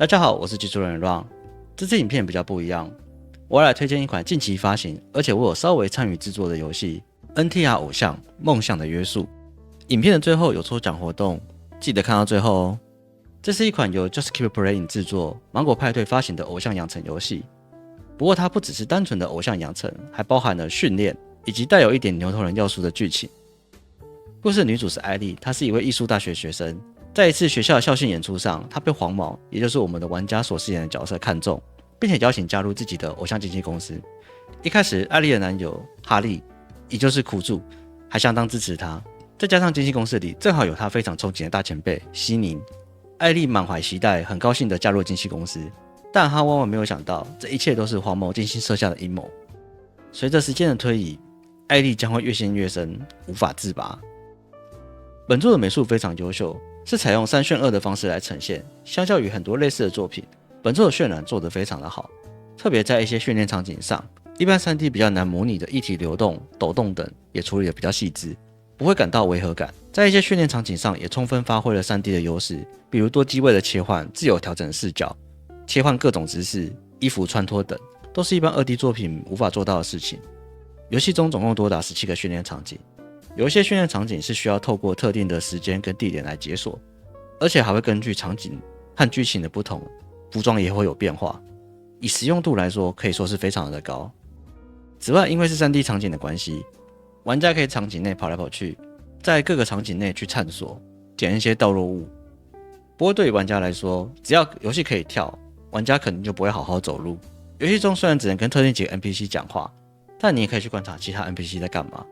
大家好，我是技术人 Ron。这支影片比较不一样，我要来推荐一款近期发行，而且我有稍微参与制作的游戏 NTR 偶像梦想的约束。影片的最后有抽奖活动，记得看到最后哦。这是一款由 Just Keep Playing 制作、芒果派对发行的偶像养成游戏。不过它不只是单纯的偶像养成，还包含了训练以及带有一点牛头人要素的剧情。故事女主是艾莉，她是一位艺术大学学生。在一次学校的校庆演出上，她被黄毛，也就是我们的玩家所饰演的角色看中，并且邀请加入自己的偶像经纪公司。一开始，艾莉的男友哈利，也就是苦主，还相当支持她。再加上经纪公司里正好有她非常憧憬的大前辈西宁，艾莉满怀期待，很高兴地加入经纪公司。但她万万没有想到，这一切都是黄毛精心设下的阴谋。随着时间的推移，艾莉将会越陷越深，无法自拔。本作的美术非常优秀，是采用3:2的方式来呈现，相较于很多类似的作品，本作的渲染做得非常的好，特别在一些训练场景上，一般 3D 比较难模拟的液体流动、抖动等也处理得比较细致，不会感到违和感。在一些训练场景上也充分发挥了 3D 的优势，比如多机位的切换、自由调整视角、切换各种姿势、衣服穿脱等，都是一般2D 作品无法做到的事情。游戏中总共多达17个训练场景，有一些训练场景是需要透过特定的时间跟地点来解锁，而且还会根据场景和剧情的不同，服装也会有变化。以实用度来说，可以说是非常的高。此外，因为是 3D 场景的关系，玩家可以场景内跑来跑去，在各个场景内去探索，捡一些道落物。不过对于玩家来说，只要游戏可以跳，玩家肯定就不会好好走路。游戏中虽然只能跟特定几个 NPC 讲话，但你也可以去观察其他 NPC 在干嘛。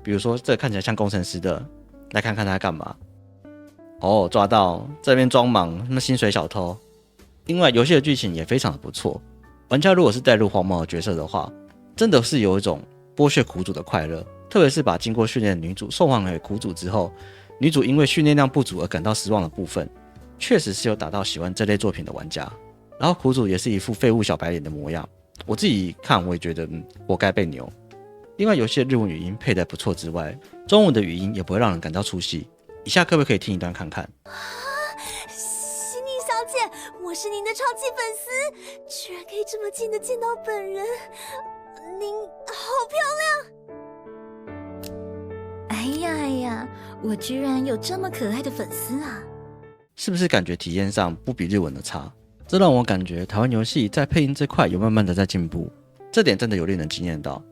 比如说，这看起来像工程师的，来看看他在干嘛。哦，抓到，这边装忙，什么薪水小偷。另外，游戏的剧情也非常的不错。玩家如果是带入黄毛的角色的话，真的是有一种剥削苦主的快乐。特别是把经过训练的女主送还给苦主之后，女主因为训练量不足而感到失望的部分，确实是有打到喜欢这类作品的玩家。然后苦主也是一副废物小白脸的模样，我自己看我也觉得，活该被牛。另外，游戏的日文语音配得不错之外，中文的语音也不会让人感到出戏。以下可不可以听一段看看？西宁小姐，我是您的超级粉丝，居然可以这么近的见到本人，您好漂亮！哎呀，我居然有这么可爱的粉丝啊！是不是感觉体验上不比日文的差？这让我感觉台湾游戏在配音这块有慢慢的在进步，这点真的有令人惊艳到。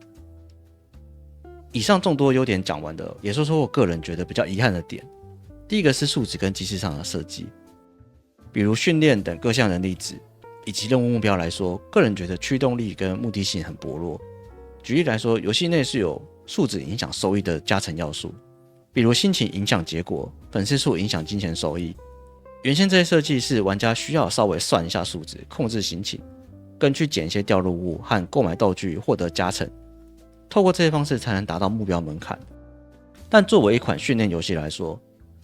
以上众多优点讲完的，也说说我个人觉得比较遗憾的点。第一个是数值跟机制上的设计，比如训练等各项能力值以及任务目标来说，个人觉得驱动力跟目的性很薄弱。举例来说，游戏内是有数值影响收益的加成要素，比如心情影响结果，粉丝数影响金钱收益。原先这些设计是玩家需要稍微算一下数值，控制心情，跟去捡一些掉落物和购买道具获得加成。透过这些方式才能达到目标门槛，但作为一款训练游戏来说，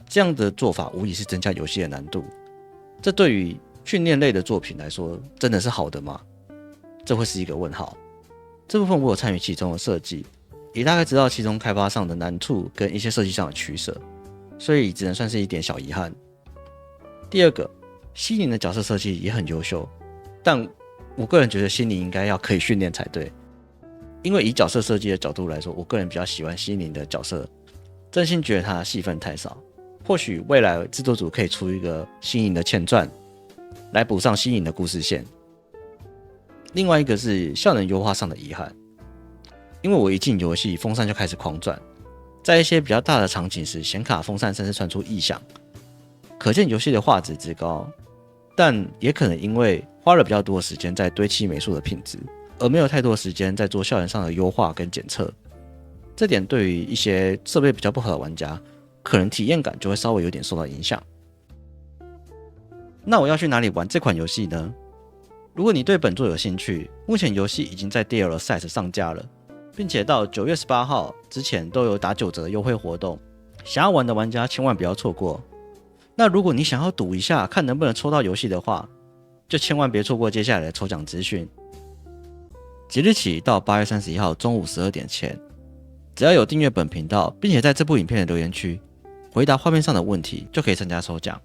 这样的做法无疑是增加游戏的难度。这对于训练类的作品来说，真的是好的吗？这会是一个问号。这部分我有参与其中的设计，也大概知道其中开发上的难处跟一些设计上的取舍，所以只能算是一点小遗憾。第二个，西宁的角色设计也很优秀，但我个人觉得西宁应该要可以训练才对。因为以角色设计的角度来说，我个人比较喜欢西宁的角色，真心觉得他的戏份太少。或许未来制作组可以出一个西宁的前传，来补上西宁的故事线。另外一个是效能优化上的遗憾，因为我一进游戏，风扇就开始狂转，在一些比较大的场景时，显卡风扇甚至传出异响，可见游戏的画质之高，但也可能因为花了比较多的时间在堆砌美术的品质，而没有太多时间在做效能上的优化跟检测，这点对于一些设备比较不好的玩家，可能体验感就会稍微有点受到影响。那我要去哪里玩这款游戏呢？如果你对本作有兴趣，目前游戏已经在 DLSS 上架了，并且到9月18号之前都有打9折的优惠活动，想要玩的玩家千万不要错过。那如果你想要赌一下看能不能抽到游戏的话，就千万别错过接下来的抽奖资讯。即日起到8月31号中午12点前，只要有订阅本频道，并且在这部影片的留言区回答画面上的问题，就可以参加抽奖。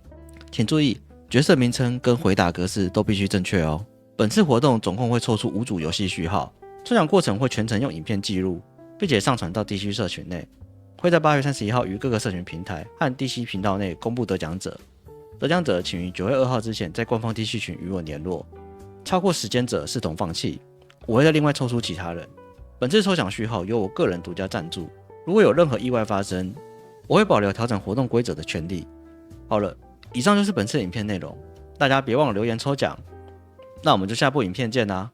请注意，角色名称跟回答格式都必须正确哦。本次活动总共会抽出5组游戏序号，抽奖过程会全程用影片记录，并且上传到 DC 社群内，会在8月31号于各个社群平台和 DC 频道内公布得奖者。得奖者请于9月2号之前在官方 DC 群与我联络，超过时间者视同放弃。我会再另外抽出其他人。本次抽奖序号由我个人独家赞助，如果有任何意外发生，我会保留调整活动规则的权利。好了，以上就是本次影片内容，大家别忘了留言抽奖。那我们就下部影片见啦。